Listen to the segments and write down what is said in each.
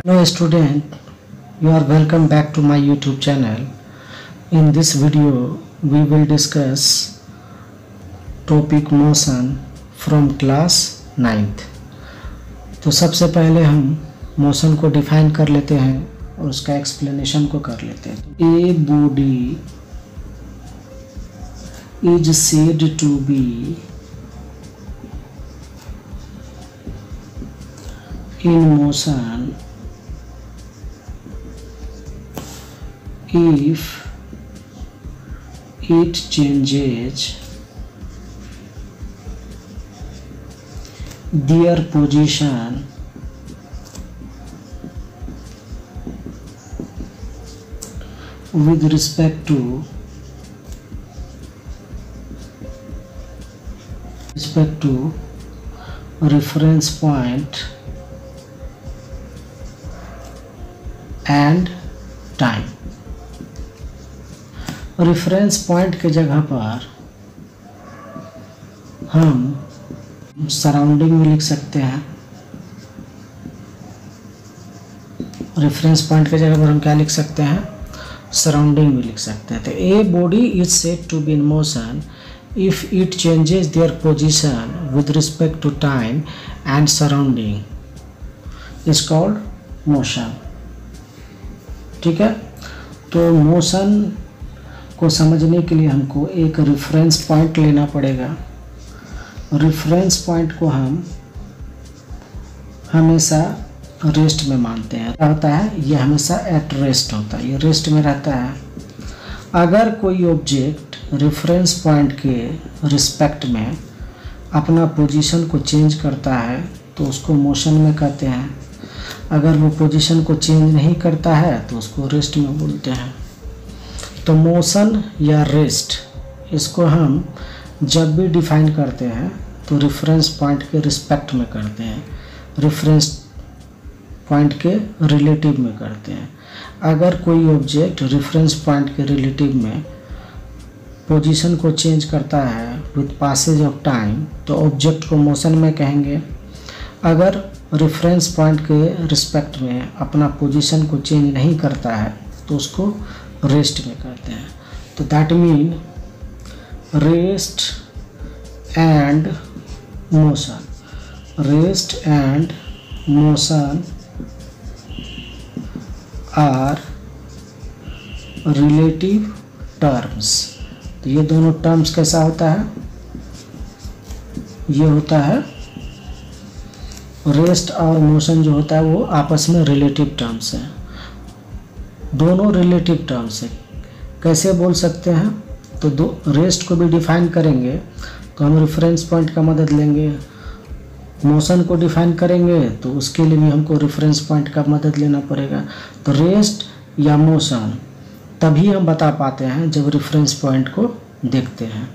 Hello student, you are welcome back to my YouTube channel. In this video we will discuss topic motion from class 9th. तो सबसे पहले हम motion को define कर लेते हैं और उसका एक्सप्लेनेशन को कर लेते हैं. A body is said to be in motion if it changes their position with respect to reference point and time. Reference point के जगह पर हम सराउंडिंग में लिख सकते हैं. रेफरेंस पॉइंट के जगह पर हम क्या लिख सकते हैं? सराउंडिंग में लिख सकते हैं. तो a body is said to be in motion if it changes their position with respect to time and surrounding is called motion. ठीक है, तो मोशन को समझने के लिए हमको एक रेफरेंस पॉइंट लेना पड़ेगा. रेफरेंस पॉइंट को हम हमेशा रेस्ट में मानते हैं. क्या होता है? ये हमेशा एट रेस्ट होता है, ये रेस्ट में रहता है. अगर कोई ऑब्जेक्ट रेफरेंस पॉइंट के रिस्पेक्ट में अपना पोजीशन को चेंज करता है तो उसको मोशन में कहते हैं. अगर वो पोजीशन को चेंज नहीं करता है तो उसको रेस्ट में बोलते हैं. तो मोशन या रेस्ट, इसको हम जब भी डिफाइन करते हैं तो रेफरेंस पॉइंट के रिस्पेक्ट में करते हैं, रेफरेंस पॉइंट के रिलेटिव में करते हैं. अगर कोई ऑब्जेक्ट रेफरेंस पॉइंट के रिलेटिव में पोजीशन को चेंज करता है विद पासेज ऑफ टाइम तो ऑब्जेक्ट को मोशन में कहेंगे. अगर रेफरेंस पॉइंट के रिस्पेक्ट में अपना पोजीशन को चेंज नहीं करता है तो उसको रेस्ट में करते हैं. तो that mean rest and motion, rest and motion are relative terms. तो ये दोनों टर्म्स कैसा होता है? ये होता है रेस्ट और मोशन जो होता है वो आपस में रिलेटिव टर्म्स हैं. दोनों रिलेटिव टर्म्स है. कैसे बोल सकते हैं? तो दो रेस्ट को भी डिफाइन करेंगे तो हम रेफरेंस पॉइंट का मदद लेंगे. मोशन को डिफाइन करेंगे तो उसके लिए भी हमको रेफरेंस पॉइंट का मदद लेना पड़ेगा. तो रेस्ट या मोशन तभी हम बता पाते हैं जब रेफरेंस पॉइंट को देखते हैं.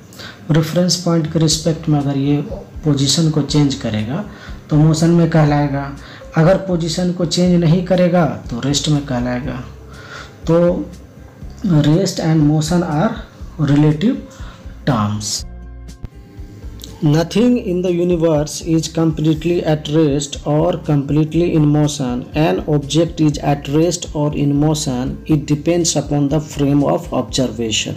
रेफरेंस पॉइंट के रिस्पेक्ट में अगर ये पोजीशन को चेंज करेगा तो मोशन में कहलाएगा. अगर पोजीशन को चेंज नहीं करेगा तो रेस्ट में कहलाएगा. तो rest and motion are relative terms. Nothing in the universe is completely at rest or completely in motion. An object is at rest or in motion. It depends upon the frame of observation.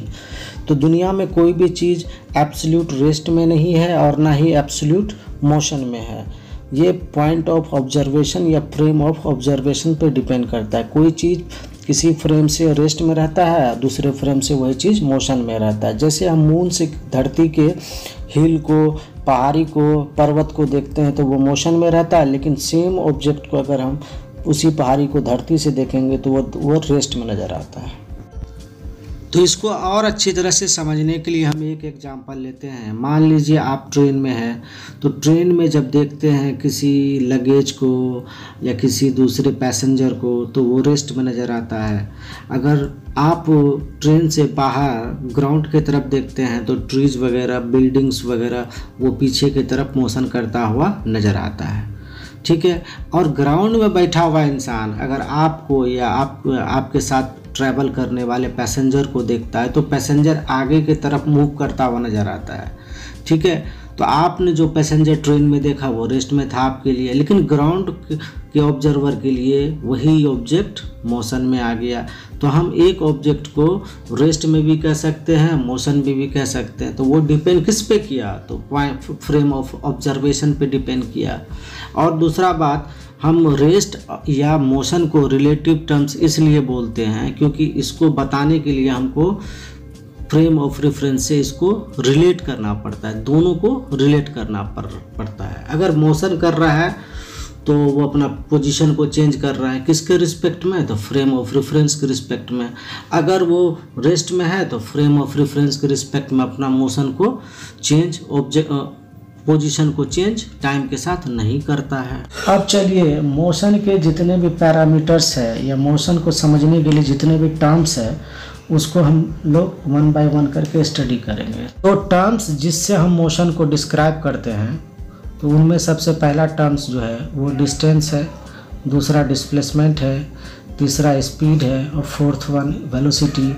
तो दुनिया में कोई भी चीज़ absolute rest में नहीं है और ना ही एब्सोल्यूट मोशन में है. ये पॉइंट ऑफ ऑब्जर्वेशन या फ्रेम ऑफ ऑब्जर्वेशन पे डिपेंड करता है. कोई चीज़ किसी फ्रेम से रेस्ट में रहता है, दूसरे फ्रेम से वही चीज़ मोशन में रहता है. जैसे हम मून से धरती के हिल को, पहाड़ी को, पर्वत को देखते हैं तो वो मोशन में रहता है, लेकिन सेम ऑब्जेक्ट को अगर हम उसी पहाड़ी को धरती से देखेंगे तो वो रेस्ट में नज़र आता है. तो इसको और अच्छी तरह से समझने के लिए हम एक एग्जांपल लेते हैं. मान लीजिए आप ट्रेन में हैं, तो ट्रेन में जब देखते हैं किसी लगेज को या किसी दूसरे पैसेंजर को तो वो रेस्ट में नज़र आता है. अगर आप ट्रेन से बाहर ग्राउंड की तरफ देखते हैं तो ट्रीज़ वगैरह, बिल्डिंग्स वगैरह वो पीछे की तरफ मोशन करता हुआ नज़र आता है. ठीक है, और ग्राउंड में बैठा हुआ इंसान अगर आपको या आपके साथ ट्रैवल करने वाले पैसेंजर को देखता है तो पैसेंजर आगे की तरफ मूव करता हुआ नज़र आता है. ठीक है, तो आपने जो पैसेंजर ट्रेन में देखा वो रेस्ट में था आपके लिए, लेकिन ग्राउंड के ऑब्जर्वर के लिए वही ऑब्जेक्ट मोशन में आ गया। तो हम एक ऑब्जेक्ट को रेस्ट में भी कह सकते हैं, मोशन में भी कह सकते हैं। तो वो डिपेंड किस पे किया, तो फ्रेम ऑफ ऑब्जर्वेशन पे डिपेंड किया। और दूसरा बात, हम रेस्ट या मोशन को रिलेटिव टर्म्स इसलिए बोलते हैं क्योंकि इसको बताने के लिए हमको फ्रेम ऑफ रेफरेंस से इसको रिलेट करना पड़ता है, दोनों को रिलेट करना पड़ता है। अगर मोशन कर रहा है तो वो अपना पोजीशन को चेंज कर रहा है, किसके रिस्पेक्ट में, तो फ्रेम ऑफ रेफरेंस के रिस्पेक्ट में। अगर वो रेस्ट में है तो फ्रेम ऑफ रेफरेंस के रिस्पेक्ट में अपना मोशन को चेंज, पोजीशन को चेंज टाइम के साथ नहीं करता है। अब चलिए मोशन के जितने भी पैरामीटर्स है या मोशन को समझने के लिए जितने भी टर्म्स है उसको हम लोग वन बाय वन करके स्टडी करेंगे। तो टर्म्स जिससे हम मोशन को डिस्क्राइब करते हैं, तो उनमें सबसे पहला टर्म्स जो है वो डिस्टेंस है, दूसरा डिस्प्लेसमेंट है, तीसरा स्पीड है, और fourth one velocity,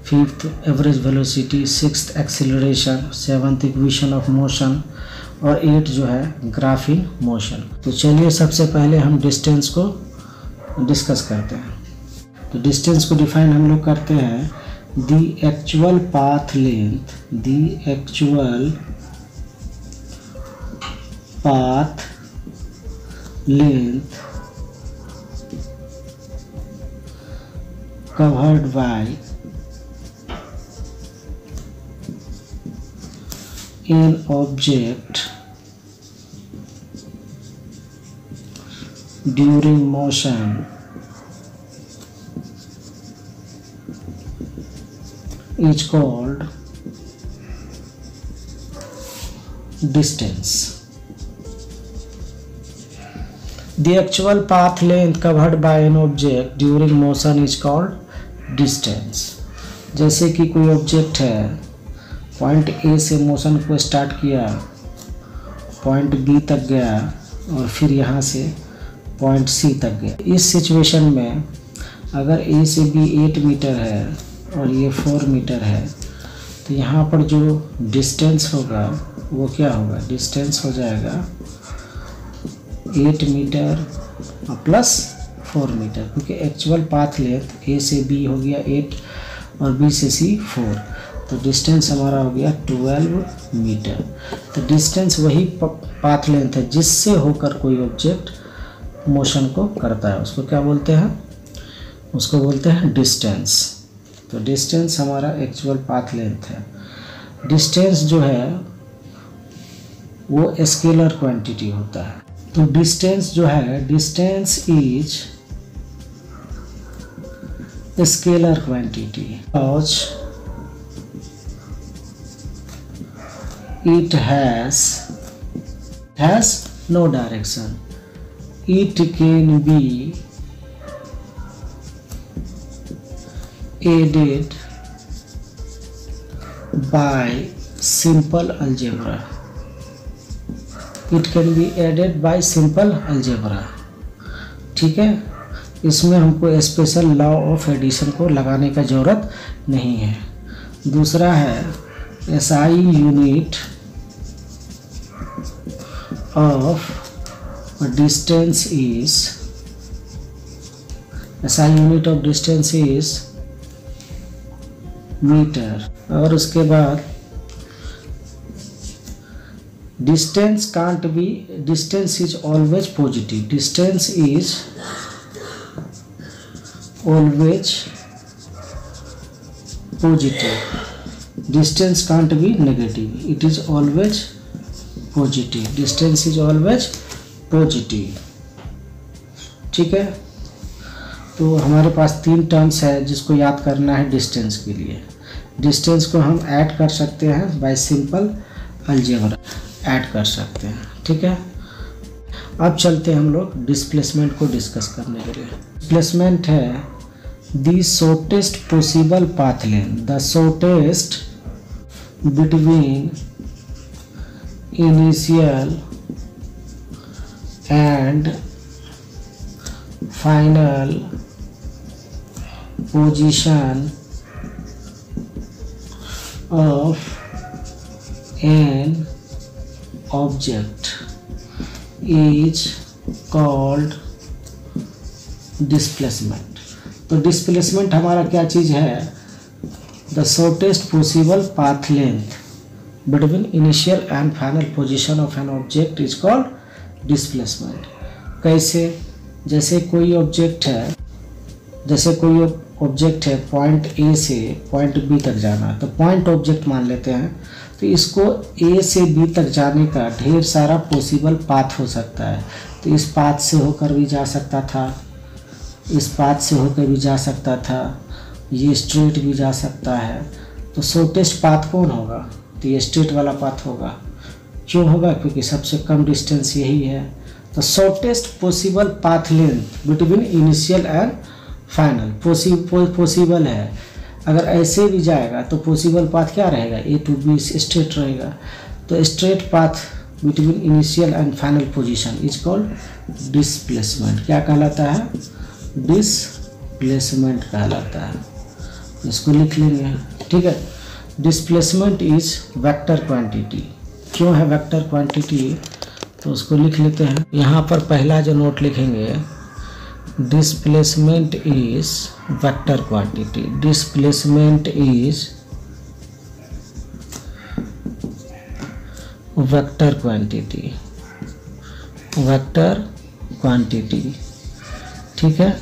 fifth average velocity, sixth acceleration, seventh equation of motion, और 8 जो है ग्राफिंग मोशन। तो चलिए सबसे पहले हम डिस्टेंस को डिस्कस करते हैं। तो डिस्टेंस को डिफाइन हम लोग करते हैं, the actual path length, the actual path length covered by an object during motion is called distance. The actual path length covered by an object during motion is called distance. जैसे कि कोई object है, point A से motion को start किया, point B तक गया और फिर यहाँ से पॉइंट सी तक गया। इस सिचुएशन में अगर ए से बी 8 मीटर है और ये 4 मीटर है, तो यहाँ पर जो डिस्टेंस होगा वो क्या होगा, डिस्टेंस हो जाएगा 8 मीटर प्लस 4 मीटर, क्योंकि एक्चुअल पाथ लेंथ ए से बी हो गया 8 और बी से सी 4, तो डिस्टेंस हमारा हो गया 12 मीटर। तो डिस्टेंस वही पाथ लेंथ है जिससे होकर कोई ऑब्जेक्ट मोशन को करता है, उसको क्या बोलते हैं, उसको बोलते हैं डिस्टेंस। तो डिस्टेंस हमारा एक्चुअल पाथ लेंथ है। डिस्टेंस जो है वो स्केलर क्वांटिटी होता है। तो डिस्टेंस जो है, डिस्टेंस इज स्केलर क्वांटिटी और it has no direction. It can be aided by simple algebra. It can be aided by simple algebra. ठीक है, इसमें हमको स्पेशल लॉ ऑफ एडिशन को लगाने का ज़रूरत नहीं है। दूसरा है SI unit of distance is, SI unit of distance is metre. और उसके बाद distance can't be, distance is always positive, distance is always positive, distance can't be negative, it is always positive, distance is always positive. ठीक है, तो हमारे पास 3 terms है जिसको याद करना है डिस्टेंस के लिए। डिस्टेंस को हम ऐड कर सकते हैं बाय सिंपल अलजेब्रा, ऐड कर सकते हैं। ठीक है, अब चलते हैं हम लोग डिस्प्लेसमेंट को डिस्कस करने के लिए। डिस्प्लेसमेंट है the shortest possible path length, the shortest between initial and final position of an object is called displacement. तो डिस्प्लेसमेंट हमारा क्या चीज़ है? The shortest possible path length between initial and final position of an object is called displacement. कैसे? जैसे कोई object है point A से point B तक जाना, तो पॉइंट ऑब्जेक्ट मान लेते हैं। तो इसको ए से बी तक जाने का ढेर सारा पॉसिबल पाथ हो सकता है। तो इस पाथ से होकर भी जा सकता था, इस पाथ से होकर भी जा सकता था, ये स्ट्रेट भी जा सकता है। तो शॉर्टेस्ट पाथ कौन होगा? तो ये स्ट्रेट वाला पाथ होगा। क्यों होगा? क्योंकि सबसे कम डिस्टेंस यही है। तो shortest possible path length between initial and final possible है। अगर ऐसे भी जाएगा तो पॉसिबल पाथ क्या रहेगा? ए टू बी स्ट्रेट रहेगा। तो straight path between initial and final position is called displacement. क्या कहलाता है? डिस्प्लेसमेंट कहलाता है। इसको लिख लेंगे, ठीक है। Displacement is vector quantity. क्यों है वेक्टर क्वांटिटी? तो उसको लिख लेते हैं। यहाँ पर पहला जो नोट लिखेंगे, displacement is vector quantity. Displacement is vector quantity, vector quantity, ठीक है।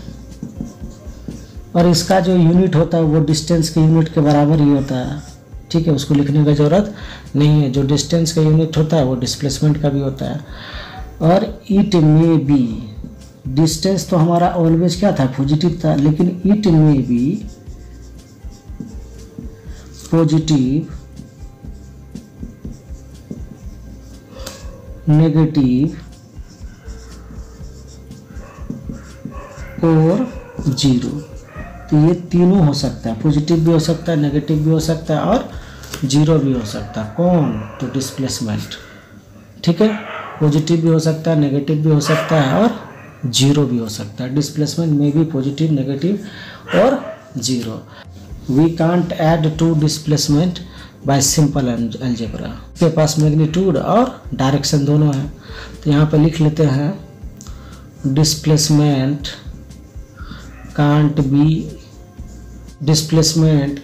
और इसका जो यूनिट होता है वो डिस्टेंस के यूनिट के बराबर ही होता है, ठीक है। उसको लिखने की ज़रूरत नहीं है। जो डिस्टेंस का यूनिट होता है वो डिस्प्लेसमेंट का भी होता है। और इट मे बी, डिस्टेंस तो हमारा ऑलवेज क्या था? पॉजिटिव था। लेकिन it may be positive, negative और जीरो। तो ये तीनों हो सकता है, पॉजिटिव भी हो सकता है, नेगेटिव भी हो सकता है और जीरो भी हो सकता है। कौन? तो डिस्प्लेसमेंट, ठीक है। पॉजिटिव भी हो सकता है, नेगेटिव भी हो सकता है और जीरो भी हो सकता है। डिस्प्लेसमेंट में भी पॉजिटिव, नेगेटिव और zero. We can't add to displacement by simple algebra. के पास मैग्नीट्यूड और डायरेक्शन दोनों है। तो यहाँ पे लिख लेते हैं displacement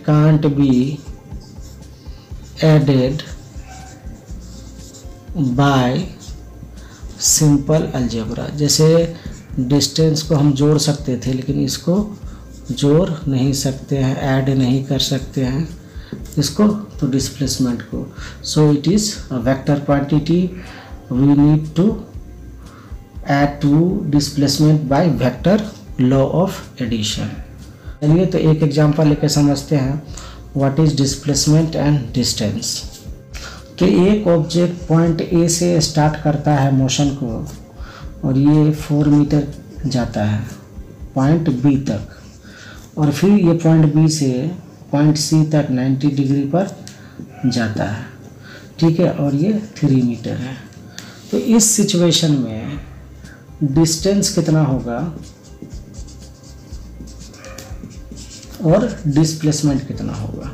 can't be added by simple algebra. जैसे डिस्टेंस को हम जोड़ सकते थे लेकिन इसको जोड़ नहीं सकते हैं, ऐड नहीं कर सकते हैं इसको, तो डिस्प्लेसमेंट को। So it is a vector quantity, we need to add to displacement by vector law of addition. चलिए तो एक एग्जांपल लेकर समझते हैं what is displacement and distance. तो एक ऑब्जेक्ट पॉइंट ए से स्टार्ट करता है मोशन को और ये 4 मीटर जाता है पॉइंट बी तक, और फिर ये पॉइंट बी से पॉइंट सी तक 90 डिग्री पर जाता है, ठीक है, और ये 3 मीटर है। तो इस सिचुएशन में डिस्टेंस कितना होगा और डिस्प्लेसमेंट कितना होगा,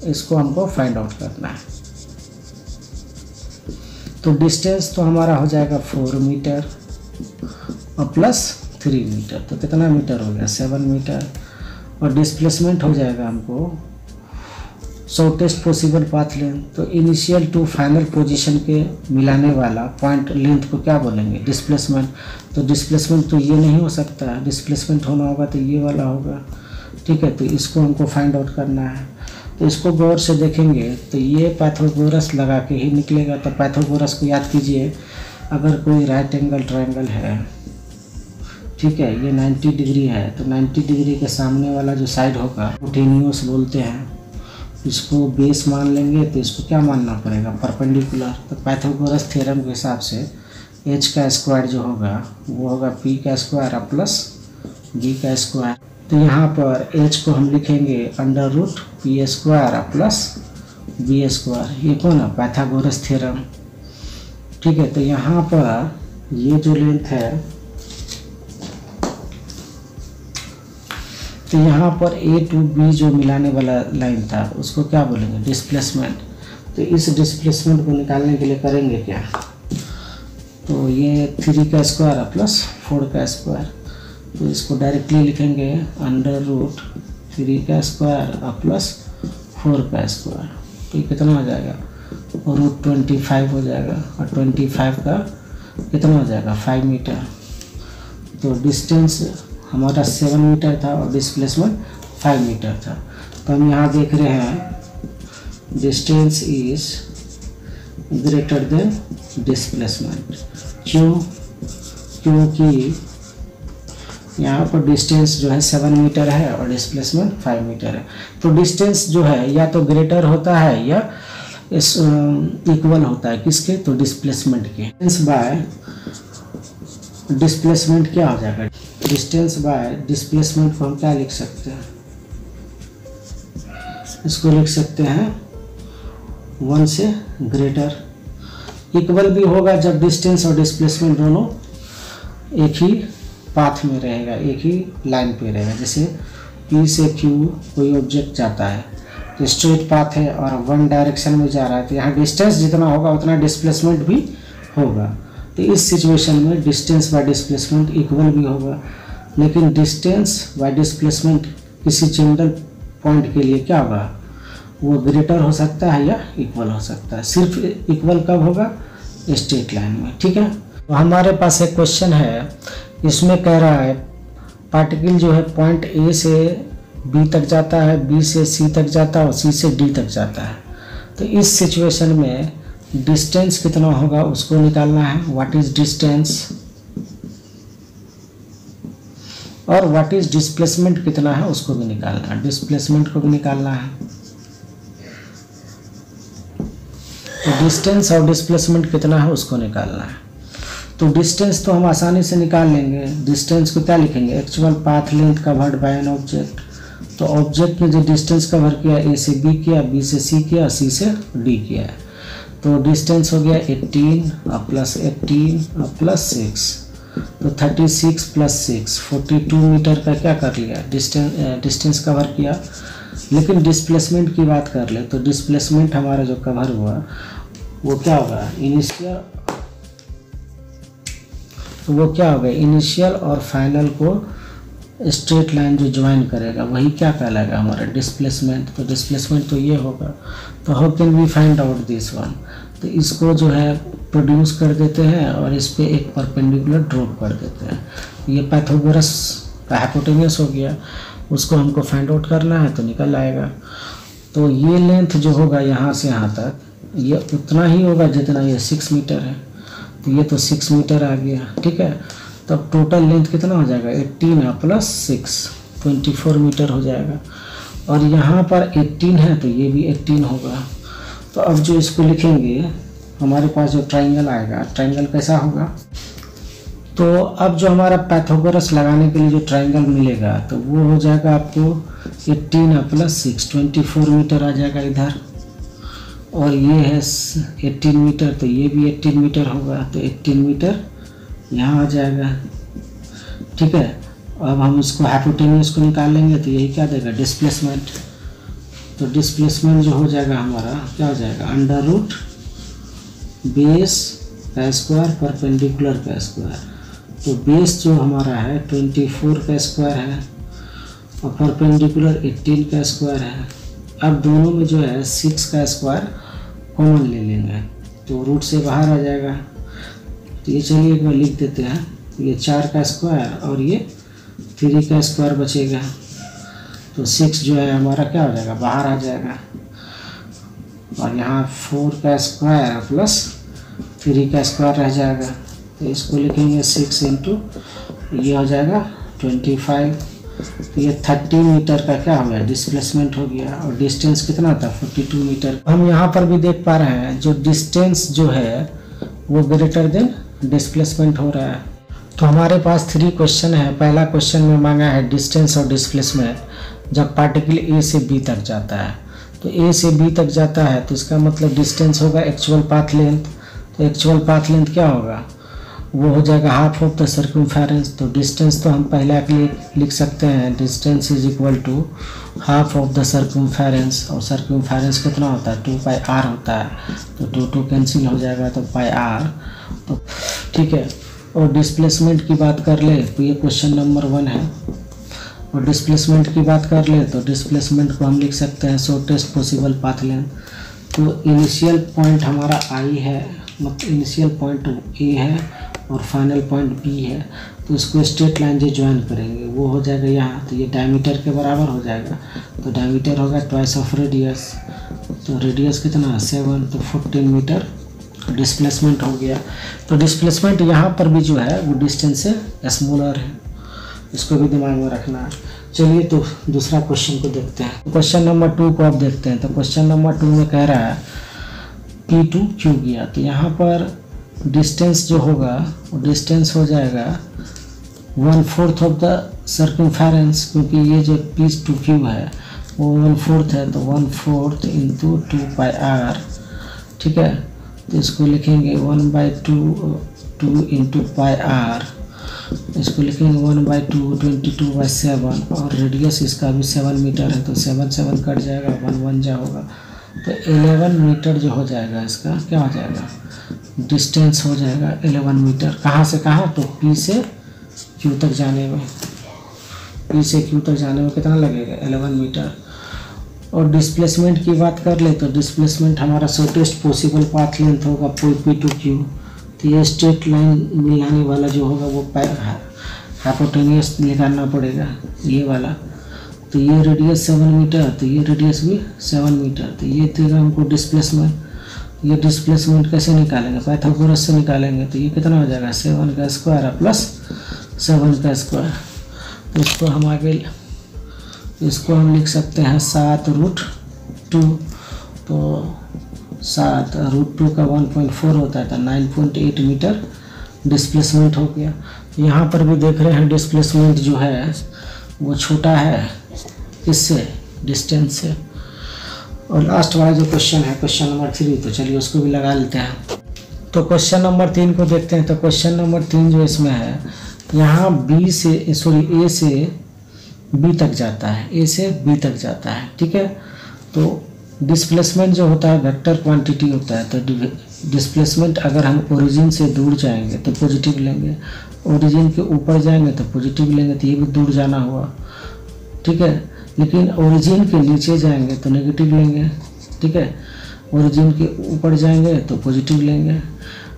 इसको हमको फाइंड आउट करना है। तो डिस्टेंस तो हमारा हो जाएगा 4 मीटर और प्लस 3 मीटर, तो कितना मीटर हो गया? 7 मीटर। और डिस्प्लेसमेंट हो जाएगा हमको शॉर्टेस्ट पॉसिबल पाथ लेंथ। तो इनिशियल टू फाइनल पोजीशन के मिलाने वाला पॉइंट लेंथ को क्या बोलेंगे? डिस्प्लेसमेंट। तो डिस्प्लेसमेंट तो ये नहीं हो सकता है, डिस्प्लेसमेंट होना होगा तो ये वाला होगा, ठीक है। तो इसको हमको फाइंड आउट करना है। तो इसको गौर से देखेंगे तो ये पाइथागोरस लगा के ही निकलेगा। तो पाइथागोरस को याद कीजिए, अगर कोई राइट एंगल ट्रायंगल है, ठीक है, ये 90 डिग्री है, तो 90 डिग्री के सामने वाला जो साइड होगा हाइपोटेन्यूज बोलते हैं, इसको बेस मान लेंगे। तो इसको क्या मानना पड़ेगा? परपेंडिकुलर। तो पाइथागोरस थ्योरम के हिसाब से h का स्क्वायर जो होगा वो होगा p का स्क्वायर प्लस b का स्क्वायर। तो यहाँ पर h को हम लिखेंगे √p² प्लस b स्क्वायर। ये कौन है? पाइथागोरस थ्योरम, ठीक है। तो यहाँ पर ये जो लेंथ है, तो यहाँ पर A to B जो मिलाने वाला लाइन था उसको क्या बोलेंगे? डिस्प्लेसमेंट। तो इस डिस्प्लेसमेंट को निकालने के लिए करेंगे क्या? तो ये 3 का स्क्वायर प्लस 4 का स्क्वायर, तो इसको डायरेक्टली लिखेंगे √3 का स्क्वायर प्लस 4 का स्क्वायर। तो ये कितना हो जाएगा, √25 हो जाएगा, और 25 का कितना हो जाएगा 5 मीटर। तो डिस्टेंस हमारा 7 मीटर था और डिस्प्लेसमेंट 5 मीटर था। तो हम यहाँ देख रहे हैं distance is greater then displacement. क्यों? क्योंकि यहाँ पर डिस्टेंस जो है 7 मीटर है और डिस्प्लेसमेंट 5 मीटर है। तो डिस्टेंस जो है या तो ग्रेटर होता है या इक्वल होता है किसके, तो डिस्प्लेसमेंट के। डिस्टेंस बाय डिस्प्लेसमेंट क्या हो जाएगा, डिस्टेंस बाय डिस्प्लेसमेंट को हम क्या लिख सकते हैं, इसको लिख सकते हैं 1 से ग्रेटर। इक्वल भी होगा जब डिस्टेंस और डिस्प्लेसमेंट दोनों एक ही पाथ में रहेगा, एक ही लाइन पे रहेगा। जैसे P से Q कोई ऑब्जेक्ट जाता है तो स्ट्रेट पाथ है और 1 डायरेक्शन में जा रहा है, तो यहाँ डिस्टेंस जितना होगा उतना डिस्प्लेसमेंट भी होगा। तो इस सिचुएशन में डिस्टेंस बाय डिस्प्लेसमेंट इक्वल भी होगा, लेकिन डिस्टेंस बाय डिस्प्लेसमेंट किसी सिंगल पॉइंट के लिए क्या होगा, वो ग्रेटर हो सकता है या इक्वल हो सकता है। सिर्फ इक्वल कब होगा, स्ट्रेट लाइन में। ठीक है, तो हमारे पास एक क्वेश्चन है, इसमें कह रहा है पार्टिकल जो है पॉइंट ए से बी तक जाता है, बी से सी तक जाता है और सी से डी तक जाता है। तो इस सिचुएशन में डिस्टेंस कितना होगा उसको निकालना है, व्हाट इज डिस्टेंस, और व्हाट इज डिस्प्लेसमेंट कितना है उसको भी निकालना है, डिस्प्लेसमेंट को भी निकालना है। तो डिस्टेंस और डिस्प्लेसमेंट कितना है उसको निकालना है। तो डिस्टेंस तो हम आसानी से निकाल लेंगे। डिस्टेंस को क्या लिखेंगे, actual path length covered by an object. तो ऑब्जेक्ट ने जो डिस्टेंस कवर किया, ए से बी किया, बी से सी किया, सी से डी किया है, तो डिस्टेंस हो गया 18 प्लस 18 प्लस 6, तो 36 प्लस 6 42 मीटर का क्या कर लिया, डिस्टेंस कवर किया। लेकिन डिस्प्लेसमेंट की बात कर ले तो डिस्प्लेसमेंट हमारा जो कवर हुआ वो क्या होगा, इनिशियल, तो वो क्या होगा, इनिशियल और फाइनल को स्ट्रेट लाइन जो ज्वाइन करेगा वही क्या कहलाएगा हमारा डिस्प्लेसमेंट। तो डिस्प्लेसमेंट तो ये होगा। तो how can we find out this one, तो इसको जो है प्रोड्यूस कर देते हैं और इस पर एक परपेंडिकुलर ड्रॉप कर देते हैं। ये पाइथागोरस का हाइपोटेन्यूस हो गया, उसको हमको फाइंड आउट करना है तो निकल आएगा। तो ये लेंथ जो होगा यहाँ से यहाँ तक ये उतना ही होगा जितना ये 6 मीटर है, तो ये तो 6 मीटर आ गया। ठीक है, तब टोटल लेंथ कितना हो जाएगा, 18 प्लस 6 24 मीटर हो जाएगा। और यहाँ पर 18 है तो ये भी 18 होगा। तो अब जो इसको लिखेंगे हमारे पास जो ट्राइंगल आएगा, ट्राइंगल कैसा होगा, तो अब जो हमारा पाइथागोरस लगाने के लिए जो ट्राइंगल मिलेगा तो वो हो जाएगा आपको 18 प्लस 6 24 मीटर आ जाएगा इधर, और ये है 18 मीटर तो ये भी 18 मीटर होगा, तो 18 मीटर यहाँ आ जाएगा। ठीक है, अब हम इसको हाइपोटेन्यूस को निकाल लेंगे तो यही क्या देगा, डिस्प्लेसमेंट। तो डिस्प्लेसमेंट जो हो जाएगा हमारा क्या हो जाएगा, अंडर रूट बेस का स्क्वायर परपेंडिकुलर का स्क्वायर। तो बेस जो हमारा है 24 का स्क्वायर है और परपेंडिकुलर 18 का स्क्वायर है। अब दोनों में जो है 6 का स्क्वायर कॉमन ले लेंगे तो रूट से बाहर आ जाएगा। तो ये चलिए एक बार लिख देते हैं, ये 4 का स्क्वायर और ये 3 का स्क्वायर बचेगा। तो 6 जो है हमारा क्या हो जाएगा, बाहर आ जाएगा, और यहाँ 4 का स्क्वायर प्लस 3 का स्क्वायर रह जाएगा। तो इसको लिखेंगे 6 इंटू ये हो जाएगा 25, तो ये 30 मीटर का क्या हो गया, डिस्प्लेसमेंट हो गया। और डिस्टेंस कितना था, 42 मीटर। हम यहाँ पर भी देख पा रहे हैं जो डिस्टेंस जो है वो ग्रेटर देन डिस्प्लेसमेंट हो रहा है। तो हमारे पास 3 क्वेश्चन है। पहला क्वेश्चन में मांगा है डिस्टेंस और डिस्प्लेसमेंट जब पार्टिकल ए से बी तक जाता है। तो ए से बी तक जाता है तो इसका मतलब डिस्टेंस होगा एक्चुअल पाथ लेंथ। तो एक्चुअल पाथ लेंथ क्या होगा, वो हो जाएगा हाफ ऑफ द सर्कमफेरेंस। तो डिस्टेंस तो हम पहले के लिए लिख सकते हैं, distance is equal to half of the circumference, और सर्कमफेरेंस कितना होता है 2 पाई r होता है। तो 2 कैंसिल हो जाएगा तो पाई r। तो ठीक है। और डिस्प्लेसमेंट की बात कर ले तो ये क्वेश्चन नंबर 1 है। और डिस्प्लेसमेंट की बात कर ले तो डिस्प्लेसमेंट को हम लिख सकते हैं शॉर्टेस्ट पॉसिबल पाथ लेंथ। तो इनिशियल पॉइंट हमारा आई है, मतलब इनिशियल पॉइंट ए है और फाइनल पॉइंट बी है। तो इसको स्ट्रेट लाइन जो ज्वाइन करेंगे वो हो जाएगा यहाँ, तो ये डायमीटर के बराबर हो जाएगा। तो डायमीटर होगा ट्वाइस ऑफ रेडियस, तो रेडियस कितना है 7, तो 14 मीटर डिस्प्लेसमेंट हो गया। तो डिस्प्लेसमेंट यहाँ पर भी जो है वो डिस्टेंस से स्मॉलर है, इसको भी दिमाग में रखना है। चलिए तो दूसरा क्वेश्चन को देखते हैं। क्वेश्चन नंबर 2 को आप देखते हैं। तो क्वेश्चन नंबर 2 में कह रहा है P2 क्यू गया। तो यहाँ पर डिस्टेंस जो होगा वो डिस्टेंस हो जाएगा 1/4 ऑफ द सर्कमफेरेंस, क्योंकि ये जो P2Q है वो 1/4 है, तो 1/4 इंटू 2πr। ठीक है, तो इसको लिखेंगे 1/2 इंटू πr, इसको लिखेंगे 1/2 22/7। और रेडियस इसका भी 7 मीटर है, तो 7 कट जाएगा, 1 जा होगा, तो 11 मीटर जो हो जाएगा इसका क्या हो जाएगा, डिस्टेंस हो जाएगा 11 मीटर। कहाँ से कहाँ, तो P से Q तक जाने में, P से Q तक जाने में कितना लगेगा 11 मीटर। और डिस्प्लेसमेंट की बात कर ले तो डिस्प्लेसमेंट हमारा शॉर्टेस्ट पॉसिबल पाथ लेंथ होगा P2Q। तो ये स्ट्रेट लाइन मिलाने वाला जो होगा वो हाइपोटेनियस निकालना पड़ेगा, ये वाला। तो ये रेडियस 7 मीटर, तो ये रेडियस भी 7 मीटर, तो ये देगा हमको डिस्प्लेसमेंट। ये डिस्प्लेसमेंट कैसे निकालेंगे, पाइथागोरस से निकालेंगे। तो ये कितना हो जाएगा 7 का स्क्वायर प्लस 7 का स्क्वायर। तो इसको हम आगे इसको हम लिख सकते हैं 7√2। तो 7√2 का 1.4 होता है, तो 9.8 मीटर डिस्प्लेसमेंट हो गया। यहाँ पर भी देख रहे हैं डिस्प्लेसमेंट जो है वो छोटा है इससे, डिस्टेंस से। और लास्ट वाला जो क्वेश्चन है क्वेश्चन नंबर 3, तो चलिए उसको भी लगा लेते हैं। तो क्वेश्चन नंबर 3 को देखते हैं। तो क्वेश्चन नंबर 3 जो इसमें है, यहाँ ए से बी तक जाता है, ए से बी तक जाता है। ठीक है, तो डिस्प्लेसमेंट जो होता है वेक्टर क्वांटिटी होता है। तो डिस्प्लेसमेंट अगर हम ओरिजिन से दूर जाएंगे तो पॉजिटिव लेंगे, ओरिजिन के ऊपर जाएंगे तो पॉजिटिव लेंगे, तो ये भी दूर जाना हुआ। ठीक है, लेकिन ओरिजिन के नीचे जाएंगे तो नेगेटिव लेंगे। ठीक है, ओरिजिन के ऊपर जाएंगे तो पॉजिटिव लेंगे,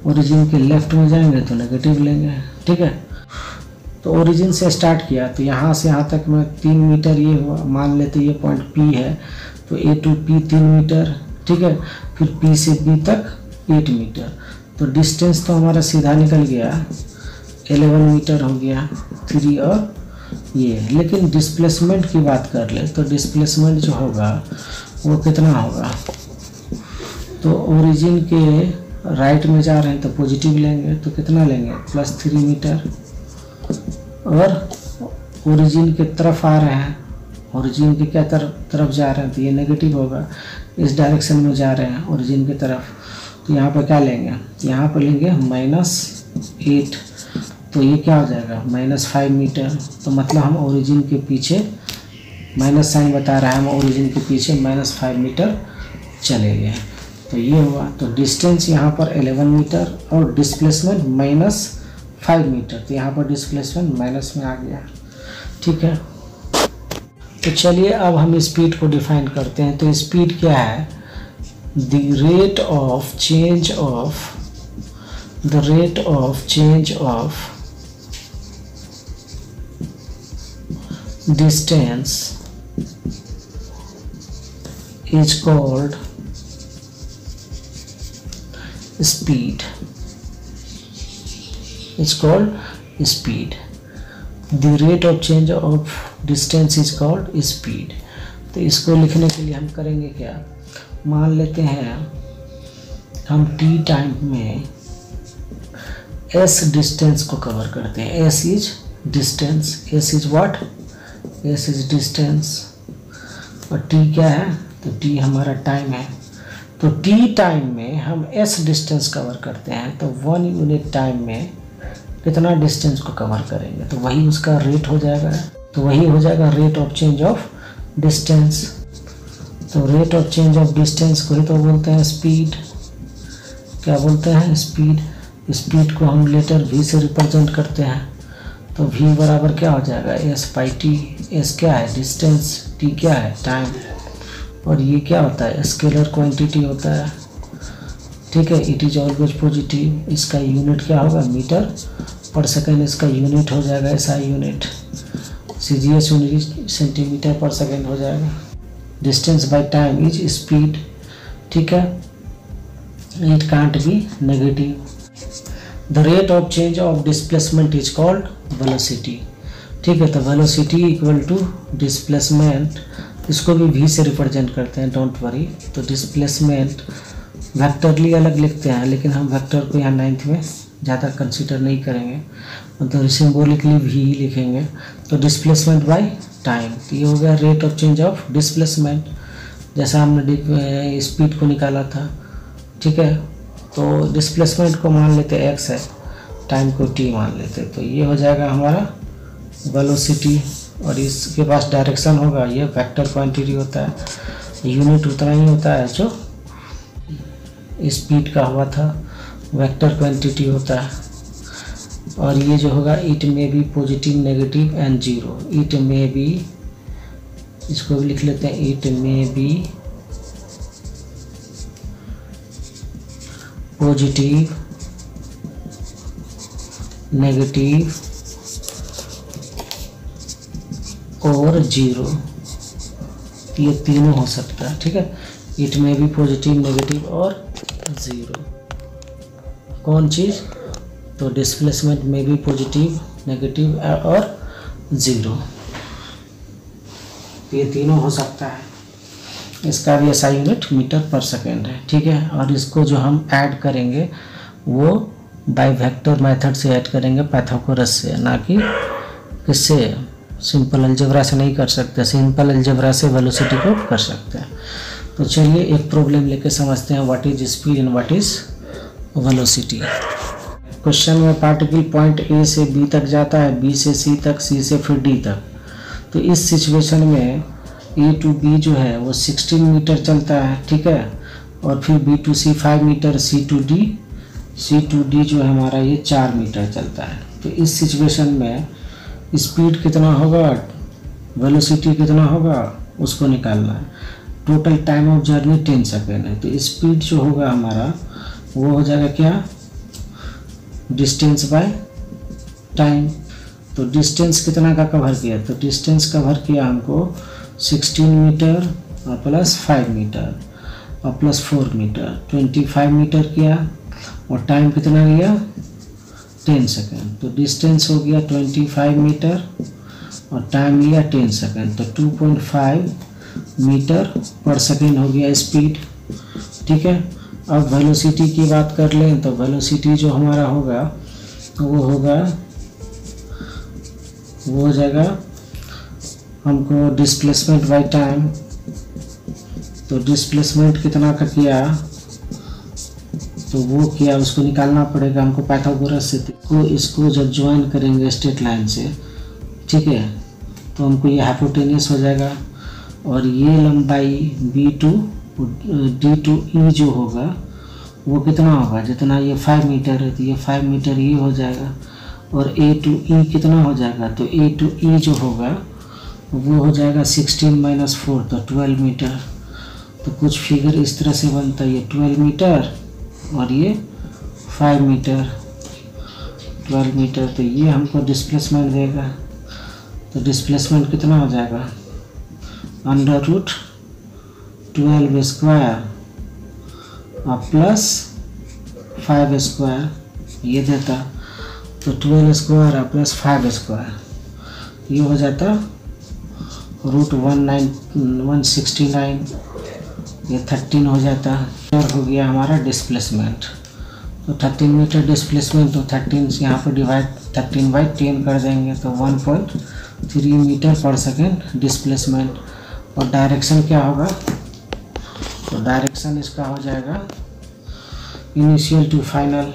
ओरिजिन के लेफ्ट में जाएंगे तो नेगेटिव लेंगे। ठीक है, तो ओरिजिन से स्टार्ट किया तो यहाँ से यहाँ तक में 3 मीटर ये हुआ, मान लेते ये पॉइंट P है, तो A to P 3 मीटर। ठीक है, फिर P से B तक 8 मीटर। तो डिस्टेंस तो हमारा सीधा निकल गया 11 मीटर हो गया, 3 और ये। लेकिन डिस्प्लेसमेंट की बात कर ले तो डिस्प्लेसमेंट जो होगा वो कितना होगा, तो ओरिजिन के राइट में जा रहे हैं तो पॉजिटिव लेंगे, तो कितना लेंगे +3 मीटर। और ओरिजिन की तरफ आ रहे हैं, ओरिजिन की क्या तरफ जा रहे हैं, तो ये नेगेटिव होगा, इस डायरेक्शन में जा रहे हैं ओरिजिन की तरफ। तो यहाँ पर क्या लेंगे, यहाँ पर लेंगे -8, तो ये क्या हो जाएगा -5 मीटर। तो मतलब हम ओरिजिन के पीछे माइनस साइन बता रहा है, हम ओरिजिन के पीछे -5 मीटर चले गए। तो ये हुआ, तो डिस्टेंस यहाँ पर 11 मीटर और डिस्प्लेसमेंट -5 मीटर। तो यहाँ पर डिस्प्लेसमेंट माइनस में आ गया। ठीक है, तो चलिए अब हम स्पीड को डिफाइन करते हैं। तो स्पीड क्या है, the rate of change of distance is called speed. It's called speed. The rate of change of distance is called speed. तो इसको लिखने के लिए हम करेंगे क्या, मान लेते हैं हम t टाइम में s डिस्टेंस को कवर करते हैं। s is distance, s is what, s is distance, और t क्या है, तो t हमारा टाइम है। तो t टाइम में हम s डिस्टेंस कवर करते हैं, तो 1 यूनिट टाइम में कितना डिस्टेंस को कवर करेंगे, तो वही उसका रेट हो जाएगा। तो वही हो जाएगा rate of change of distance. तो rate of change of distance को ही तो बोलते हैं स्पीड। क्या बोलते हैं, स्पीड। स्पीड को हम लेटर v से रिप्रेजेंट करते हैं, तो v बराबर क्या हो जाएगा s बाई टी। s क्या है डिस्टेंस, t क्या है टाइम, और ये क्या होता है स्केलर क्वांटिटी होता है, ठीक है। It is always positive. इसका यूनिट क्या होगा मीटर पर सेकेंड, इसका यूनिट हो जाएगा SI unit, CGS unit centimetre पर सेकेंड हो जाएगा। Distance by time is speed, ठीक है। It can't be negative. The rate of change of displacement is called velocity, ठीक है। तो वेलोसिटी इक्वल टू डिस्प्लेसमेंट, इसको भी v से रिप्रेजेंट करते हैं, डोंट वरी। तो डिस्प्लेसमेंट वेक्टरली अलग लिखते हैं, लेकिन हम वेक्टर को यहाँ 9th में ज़्यादा कंसीडर नहीं करेंगे, मतलब सिम्बोलिकली v ही लिखेंगे। तो डिस्प्लेसमेंट बाय टाइम, तो ये हो गया rate of change of displacement, जैसा हमने स्पीड को निकाला था, ठीक है। तो डिस्प्लेसमेंट को मान लेते x है, टाइम को t मान लेते, तो ये हो जाएगा हमारा वेलोसिटी। और इसके पास डायरेक्शन होगा, ये वेक्टर क्वांटिटी होता है, यूनिट उतना ही होता है जो स्पीड का हुआ था, वेक्टर क्वांटिटी होता है। और ये जो होगा it may be positive negative and zero, it may be, इसको भी लिख लेते हैं, it may be positive negative और जीरो, ये तीनों हो सकता है, ठीक है। इट में भी पॉजिटिव नेगेटिव और ज़ीरो, कौन चीज़, तो डिस्प्लेसमेंट में भी पॉजिटिव नेगेटिव और ज़ीरो, ये तीनों हो सकता है। इसका भी SI यूनिट मीटर पर सेकेंड है, ठीक है। और इसको जो हम ऐड करेंगे वो बाय वेक्टर मेथड से ऐड करेंगे, पाइथागोरस से, ना कि किससे, सिंपल अलजेब्रा से नहीं कर सकते। सिंपल अलजेब्रा से वेलोसिटी को कर सकते हैं। तो चलिए एक प्रॉब्लम लेके समझते हैं, what is speed and what is velocity. Question में पार्टिकल पॉइंट A से B तक जाता है, B से C तक, C से फिर D तक। तो इस सिचुएशन में A to B जो है वो 16 मीटर चलता है, ठीक है। और फिर B to C 5 metre, C to D जो है हमारा ये 4 मीटर चलता है। तो इस सिचुएशन में स्पीड कितना होगा, वेलोसिटी कितना होगा, उसको निकालना है। Total time of journey 10 second है। तो स्पीड जो होगा हमारा वो हो जाएगा क्या, डिस्टेंस बाय टाइम। तो डिस्टेंस कितना का कवर किया, तो डिस्टेंस कवर किया हमको 16 मीटर और प्लस 5 मीटर और प्लस 4 मीटर, 25 मीटर किया। और टाइम कितना लिया 10 सेकेंड। तो डिस्टेंस हो गया 25 मीटर और टाइम लिया 10 सेकेंड, तो 2.5 मीटर पर सेकेंड हो गया स्पीड, ठीक है। अब वेलोसिटी की बात कर लें, तो वेलोसिटी जो हमारा होगा वो हो जाएगा हमको डिस्प्लेसमेंट बाय टाइम। तो डिस्प्लेसमेंट कितना का किया, तो वो किया उसको निकालना पड़ेगा हमको पाइथागोरस से। तो इसको जब ज्वाइन करेंगे स्ट्रेट लाइन से, ठीक है, तो हमको ये हाइपोटेनस हो जाएगा। और ये लंबाई B to D to E जो होगा वो कितना होगा, जितना ये 5 मीटर है तो ये 5 मीटर ये हो जाएगा। और A to E कितना हो जाएगा, तो A to E जो होगा वो हो जाएगा 16 - 4, तो 12 मीटर। तो कुछ फिगर इस तरह से बनता है, ये 12 मीटर और ये 5 मीटर, 12 मीटर। तो ये हमको डिस्प्लेसमेंट देगा। तो डिस्प्लेसमेंट कितना हो जाएगा, √12 स्क्वायर और प्लस 5 स्क्वायर ये देता। तो 12 स्क्वायर और प्लस 5 स्क्वायर ये हो जाता √169, ये 13 हो जाता। हो गया हमारा डिस्प्लेसमेंट। तो 13 मीटर डिस्प्लेसमेंट, तो 13 यहाँ पर डिवाइड 13/10 कर देंगे, तो 1.3 मीटर पर सेकेंड डिस्प्लेसमेंट। और डायरेक्शन क्या होगा, तो डायरेक्शन इसका हो जाएगा इनिशियल टू फाइनल।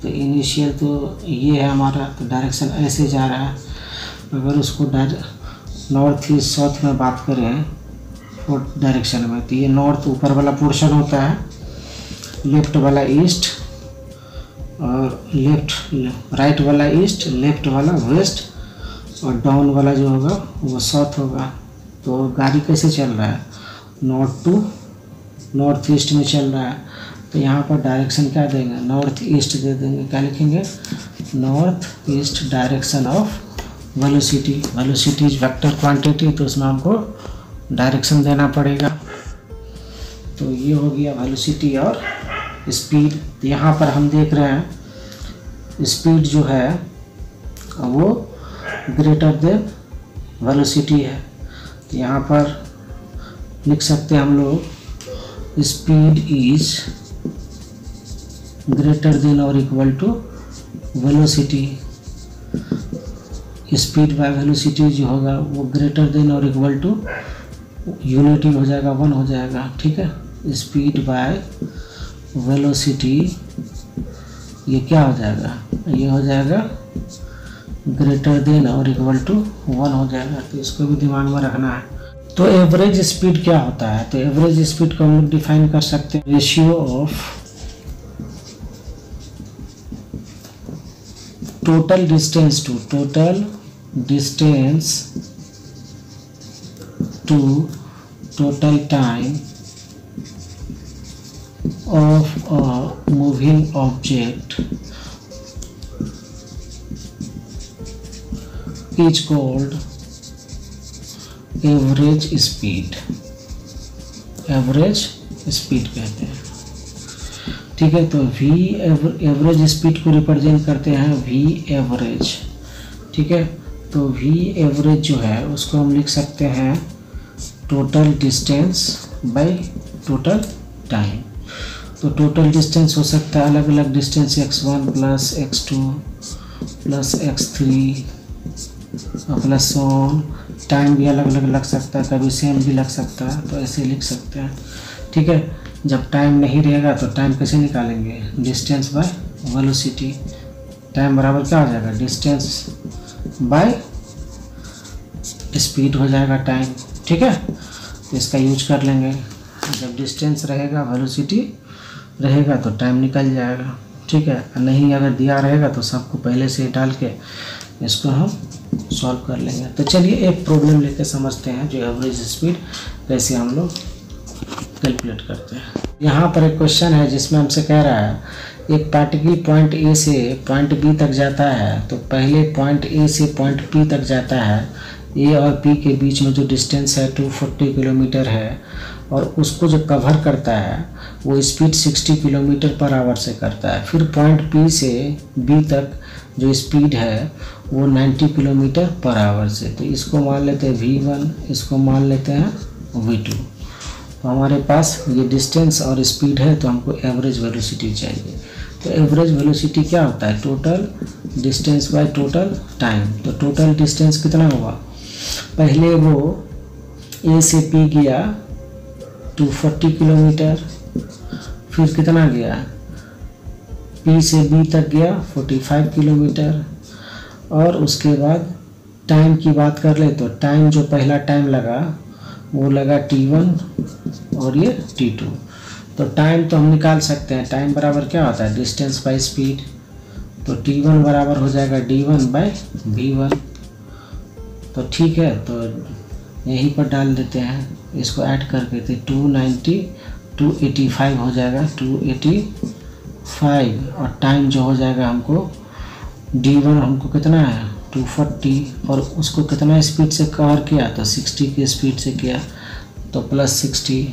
तो इनिशियल तो ये है हमारा, तो डायरेक्शन ऐसे जा रहा है। अगर उसको नॉर्थ ईस्ट साउथ में बात करें डायरेक्शन में, तो ये नॉर्थ ऊपर वाला पोर्शन होता है, लेफ्ट वाला ईस्ट और राइट वाला ईस्ट, लेफ्ट वाला वेस्ट, और डाउन वाला जो होगा वो साउथ होगा। तो गाड़ी कैसे चल रहा है, नॉर्थ टू नॉर्थ ईस्ट में चल रहा है। तो यहाँ पर डायरेक्शन क्या देंगे, नॉर्थ ईस्ट दे देंगे। क्या लिखेंगे, north east direction of velocity. Velocity is vector quantity, तो उसमें हमको डायरेक्शन देना पड़ेगा। तो ये हो गया वेलोसिटी और स्पीड। यहाँ पर हम देख रहे हैं स्पीड जो है वो ग्रेटर देन वेलोसिटी है। तो यहाँ पर लिख सकते हैं हम लोग स्पीड इज ग्रेटर देन और equal to velocity. Speed by velocity जो होगा वो ग्रेटर देन और इक्वल टू यूनिटी हो जाएगा, 1 हो जाएगा। ठीक है, स्पीड बाय वेलोसिटी ये क्या हो जाएगा, ये हो जाएगा ग्रेटर देन और इक्वल टू 1 हो जाएगा। तो इसको भी दिमाग में रखना है। तो एवरेज स्पीड क्या होता है, तो एवरेज स्पीड को हम लोग डिफाइन कर सकते हैं ratio of total distance to total time of a moving object is called average speed. Average speed कहते हैं। ठीक है, तो वी एवरेज स्पीड को रिप्रेजेंट करते हैं वी एवरेज। ठीक है, तो वी एवरेज जो है उसको हम लिख सकते हैं total distance by total time. तो टोटल डिस्टेंस हो सकता है अलग अलग distance, x1 plus x2 plus x3 plus on. Time भी अलग अलग लग सकता है, कभी सेम भी लग सकता है, तो ऐसे लिख सकते हैं। ठीक है, जब टाइम नहीं रहेगा तो टाइम कैसे निकालेंगे, डिस्टेंस बाय वेलोसिटी। टाइम बराबर क्या हो जाएगा, डिस्टेंस बाय स्पीड हो जाएगा टाइम। ठीक है, तो इसका यूज कर लेंगे। जब डिस्टेंस रहेगा वेलोसिटी रहेगा तो टाइम निकल जाएगा। ठीक है, नहीं अगर दिया रहेगा तो सबको पहले से डाल के इसको हम सॉल्व कर लेंगे। तो चलिए एक प्रॉब्लम लेके समझते हैं जो एवरेज स्पीड कैसे हम लोग कैलकुलेट करते हैं। यहाँ पर एक क्वेश्चन है जिसमें हमसे कह रहा है एक पार्टिकल पॉइंट ए से पॉइंट बी तक जाता है। तो पहले पॉइंट ए से पॉइंट पी तक जाता है। ए और पी के बीच में जो डिस्टेंस है 240 किलोमीटर है, और उसको जो कवर करता है वो स्पीड 60 किलोमीटर पर आवर से करता है। फिर पॉइंट पी से बी तक जो स्पीड है वो 90 किलोमीटर पर आवर से। तो इसको मान लेते हैं v1, इसको मान लेते हैं v2। तो हमारे पास ये डिस्टेंस और स्पीड है, तो हमको एवरेज वेलोसिटी चाहिए। तो एवरेज वेलोसिटी क्या होता है, total distance by total time. तो टोटल डिस्टेंस कितना हुआ, पहले वो ए से पी गया 240 किलोमीटर, फिर कितना गया पी से बी तक गया 45 किलोमीटर, और उसके बाद टाइम की बात कर ले तो टाइम जो पहला टाइम लगा वो लगा t1 और ये t2। तो टाइम तो हम निकाल सकते हैं, टाइम बराबर क्या होता है, डिस्टेंस बाय स्पीड। तो t1 बराबर हो जाएगा d1 बाय v1। तो ठीक है, तो यहीं पर डाल देते हैं, इसको ऐड करके तो 285 हो जाएगा, 285। और टाइम जो हो जाएगा हमको d1 हमको कितना है 240, और उसको कितना स्पीड से कवर किया, तो 60 की स्पीड से किया, तो प्लस 60।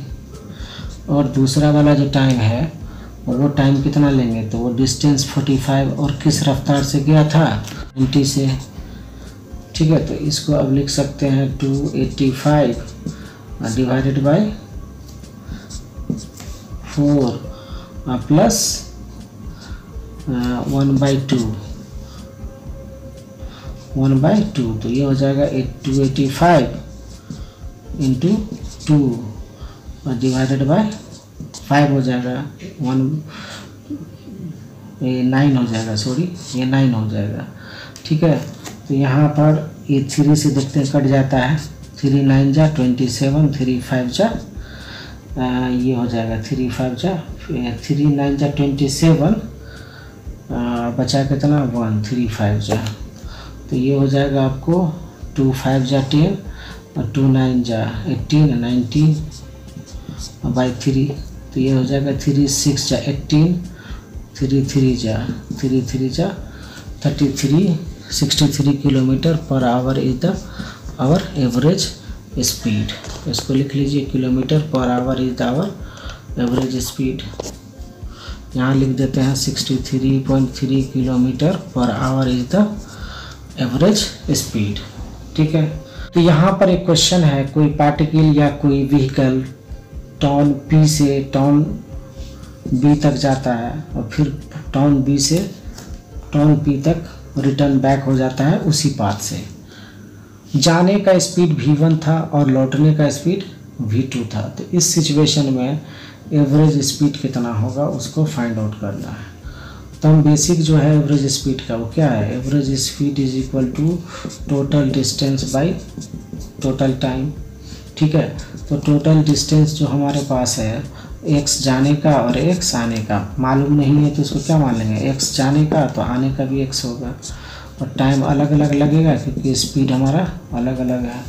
और दूसरा वाला जो टाइम है वो टाइम कितना लेंगे, तो वो डिस्टेंस 45 और किस रफ्तार से गया था 90 से। ठीक है, तो इसको अब लिख सकते हैं 285 डिवाइडेड बाय 4 प्लस 1/2। तो ये हो जाएगा 285 इंटू 2 और डिवाइडेड बाय 5 हो जाएगा, 9 हो जाएगा, सॉरी ये 9 हो जाएगा। ठीक है, तो यहाँ पर ये 3 से देखते हैं कट जाता है, 3 9 जा 27, 3 5 जा ये हो जाएगा 3 5 जा 3 9 जा 27, बचा कितना 1, 3 5 जा, तो ये हो जाएगा आपको 2 5 जा 10 और 2 9 जा 18 19 बाई 3, तो ये हो जाएगा 3 6 जा 18 3 3 जा 33 63 kilometre per hour is the our average speed. इसको लिख लीजिए, kilometre per hour is the our average speed. यहाँ लिख देते हैं 63.3 kilometre per hour is the average speed. ठीक है, तो यहाँ पर एक क्वेश्चन है, कोई पार्टिकल या कोई व्हीकल टाउन P से टाउन B तक जाता है और फिर टाउन B से टाउन P तक रिटर्न बैक हो जाता है उसी पाथ से। जाने का स्पीड v1 था और लौटने का स्पीड v2 था, तो इस सिचुएशन में एवरेज स्पीड कितना होगा उसको फाइंड आउट करना है। तो हम बेसिक जो है एवरेज स्पीड का वो क्या है, average speed is equal to total distance by total time. ठीक है, तो टोटल डिस्टेंस जो हमारे पास है x जाने का और x आने का मालूम नहीं है, तो उसको क्या मान लेंगे, x जाने का तो आने का भी x होगा, और टाइम अलग अलग लगेगा क्योंकि स्पीड हमारा अलग अलग है।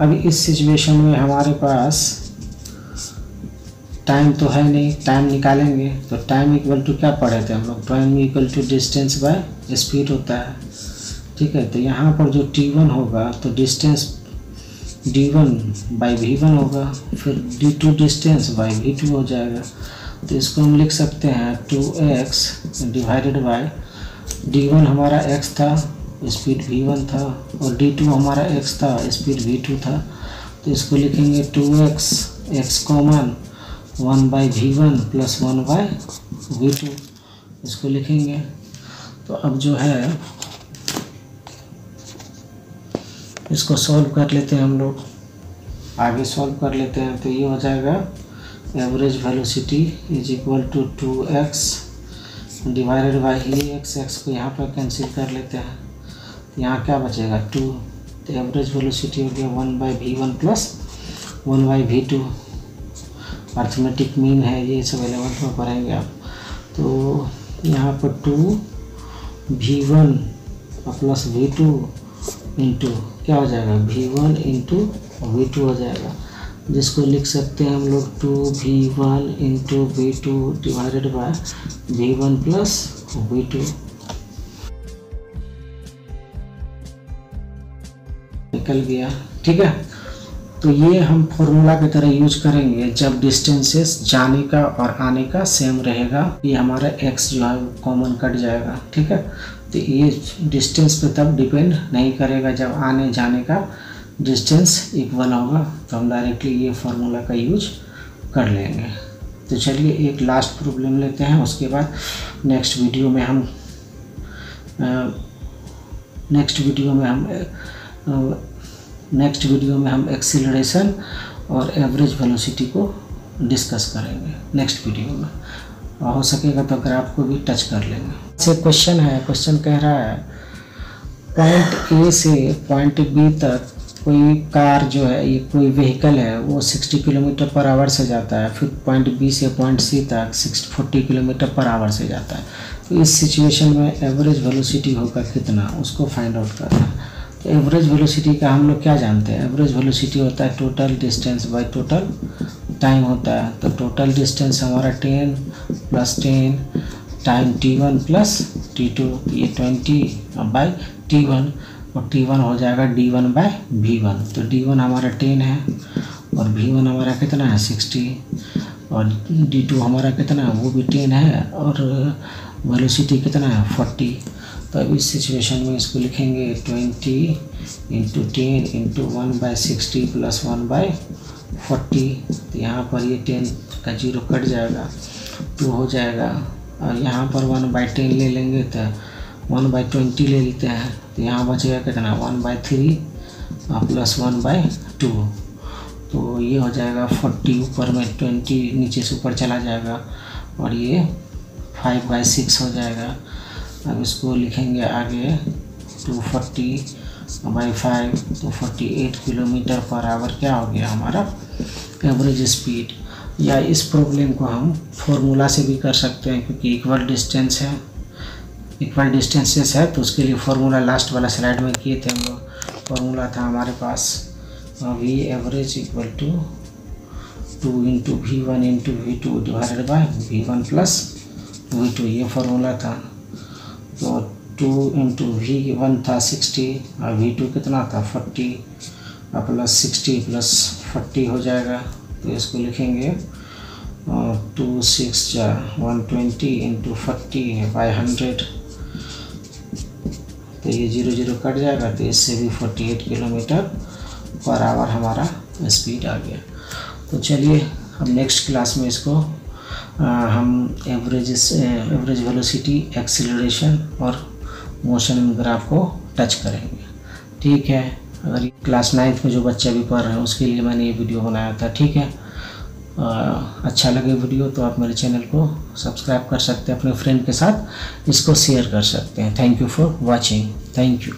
अभी इस सिचुएशन में हमारे पास टाइम तो है नहीं, टाइम निकालेंगे तो टाइम इक्वल टू क्या पढ़े थे हम लोग, time equal to distance by speed होता है। ठीक है, तो यहाँ पर जो t1 होगा तो डिस्टेंस d1 बाई v1 होगा, फिर d2 डिस्टेंस बाई v2 हो जाएगा। तो इसको हम लिख सकते हैं 2x डिवाइडेड बाय d1 हमारा x था, स्पीड v1 था, और d2 हमारा x था, स्पीड v2 था। तो इसको लिखेंगे 2x x common 1 by v1 plus 1 by v2, इसको लिखेंगे। तो अब जो है इसको सॉल्व कर लेते हैं हम लोग, आगे सॉल्व कर लेते हैं। तो ये हो जाएगा average velocity is equal to 2x divided by x को यहाँ पर कैंसिल कर लेते हैं, तो यहाँ क्या बचेगा 2, तो एवरेज वेलोसिटी हो गया 1 by v1 plus 1 by v2। Arithmetic mean है ये, सब 11th में पढ़ेंगे आप। तो यहाँ पर 2 v1 प्लस v2 इंटू क्या हो जाएगा v1 इंटू v2 हो जाएगा, जिसको लिख सकते हैं हम लोग 2v1 into v2 divided by v1 plus v2। निकल गया। ठीक है, तो ये हम फॉर्मूला की तरह यूज करेंगे जब डिस्टेंसेस जाने का और आने का सेम रहेगा। ये हमारा x जो है कॉमन कट जाएगा। ठीक है, तो ये डिस्टेंस पे तब डिपेंड नहीं करेगा जब आने जाने का डिस्टेंस इक्वल होगा, तो हम डायरेक्टली ये फार्मूला का यूज कर लेंगे। तो चलिए एक लास्ट प्रॉब्लम लेते हैं, उसके बाद नेक्स्ट वीडियो में हम एक्सीलरेशन और एवरेज वेलोसिटी को डिस्कस करेंगे नेक्स्ट वीडियो में, हो सकेगा तो ग्राफ को भी टच कर लेंगे। से क्वेश्चन है, क्वेश्चन कह रहा है पॉइंट ए से पॉइंट बी तक कोई कार जो है, ये कोई व्हीकल है, वो 60 किलोमीटर पर आवर से जाता है, फिर पॉइंट बी से पॉइंट सी तक 40 किलोमीटर पर आवर से जाता है। तो इस सिचुएशन में एवरेज वेलोसिटी होगा कितना, उसको फाइंड आउट करना है। तो एवरेज वेलोसिटी का हम लोग क्या जानते हैं, एवरेज वेलोसिटी होता है total distance by total time होता है। तो टोटल डिस्टेंस हमारा 10 plus 10 time t1 plus t2, ये 20 बाई t1, और t1 हो जाएगा d1 बाई v1। तो d1 हमारा 10 है और v1 हमारा कितना है 60, और d2 हमारा कितना है वो भी 10 है, और वेलोसिटी कितना है 40। तो अब इस सिचुएशन में इसको लिखेंगे 20 into 10 into 1 by 60 plus 1 by 40। तो यहाँ पर ये 10 का 0 कट जाएगा, 2 हो जाएगा, और यहाँ पर 1 बाई 10 ले लेंगे तो 1 बाई 20 ले लेते हैं। तो यहाँ बचेगा कितना 1 बाई 3 प्लस 1 बाई 2। तो ये हो जाएगा 40, ऊपर में 20 नीचे से ऊपर चला जाएगा, और ये 5 बाई 6 हो जाएगा। अब इसको लिखेंगे आगे 240 बाई 5, तो 48 किलोमीटर पर आवर क्या हो गया हमारा एवरेज स्पीड। या इस प्रॉब्लम को हम फॉर्मूला से भी कर सकते हैं, क्योंकि इक्वल डिस्टेंस है इक्वल डिस्टेंसेस है तो उसके लिए फार्मूला लास्ट वाला स्लाइड में किए थे हम लोग। फार्मूला था हमारे पास V average equal to 2 into V1 into V2 divided by V1 plus V2, ये फार्मूला था। तो 2 इंटू V1 था 60 और V2 कितना था 40 प्लस 60 प्लस 40 हो जाएगा। तो इसको लिखेंगे 2 6 जा 120 इंटू 40 बाई 100, तो ये 0 0 कट जाएगा, तो इससे भी 48 किलोमीटर पर आवर हमारा स्पीड आ गया। तो चलिए अब नेक्स्ट क्लास में इसको हम एवरेज वेलोसिटी, एक्सीलरेशन और मोशन ग्राफ को टच करेंगे। ठीक है, अगर क्लास 9th में जो बच्चे भी पढ़ रहे हैं उसके लिए मैंने ये वीडियो बनाया था। ठीक है, अच्छा लगे वीडियो तो आप मेरे चैनल को सब्सक्राइब कर सकते हैं, अपने फ्रेंड के साथ इसको शेयर कर सकते हैं। Thank you for watching. Thank you.